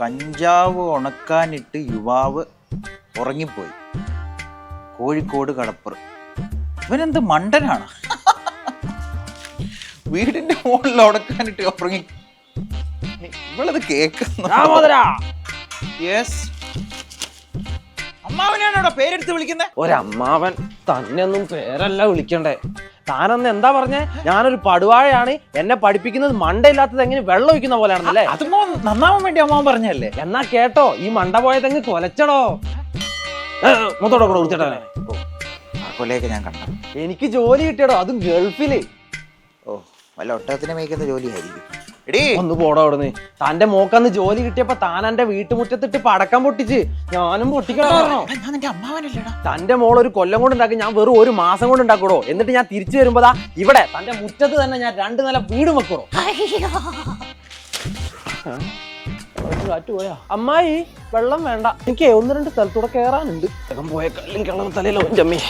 കഞ്ചാവ് ഉണക്കാനിട്ട് യുവാവ് ഉറങ്ങിപ്പോയി. കോഴിക്കോട് കടപ്പുറം. ഇവനെന്ത് മണ്ടനാണ്? വീടിന്റെ മുകളിൽ ഉണക്കാനിട്ട് ഉറങ്ങി. ഇവളത് കേൾക്കുന്നു. അമ്മാവനാണോ പേരെടുത്ത് വിളിക്കുന്നത്? ഒരമ്മാവൻ തന്നെ ഒന്നും പേരല്ല വിളിക്കണ്ടേ. താനന്ന് എന്താ പറഞ്ഞേ? ഞാനൊരു പടുവാഴയാണ്, എന്നെ പഠിപ്പിക്കുന്നത് മണ്ടയില്ലാത്തത് എങ്ങനെ വെള്ളം ഒഴിക്കുന്ന പോലെയാണെന്നല്ലേ? അത് നന്നാവാൻ വേണ്ടി അമ്മാവൻ പറഞ്ഞല്ലേ? എന്നാ കേട്ടോ, ഈ മണ്ട പോയതെങ്ങ് കൊലച്ചടോ. മൊത്തോടെ കൂടെ കുടിച്ചേട്ടാ. ആ കൊലയൊക്കെ ഞാൻ കണ്ടു. എനിക്ക് ജോലി കിട്ടിയടോ, അതും ഗൾഫില്. ഓ, വല്ല ഒട്ടകത്തിനെ മേയ്ക്കുന്ന ജോലിയായിരിക്കും. എടീ ഒന്ന് പോടോ അവിടുന്ന്. തന്റെ മോക്കന്ന് ജോലി കിട്ടിയപ്പോ താൻ എന്റെ വീട്ടുമുറ്റത്തിട്ട് പടക്കം പൊട്ടിച്ച് ഞാനും പൊട്ടിക്കണോ? തന്റെ മോൾ ഒരു കൊല്ലം കൊണ്ട് ഉണ്ടാക്കി, ഞാൻ വെറും ഒരു മാസം കൊണ്ട് ഉണ്ടാക്കൂടോ. എന്നിട്ട് ഞാൻ തിരിച്ചു വരുമ്പോതാ ഇവിടെ തന്റെ മുറ്റത്ത് തന്നെ ഞാൻ 2 നില വീട് വെക്കണോ. പോയാ അമ്മായി, വെള്ളം വേണ്ട, എനിക്ക് 1-2 സ്ഥലത്തൂടെ കേറാനുണ്ട്. പോയ കല്ലും കിളവ് തലയിലോ. എൻ്റെ അമ്മേ.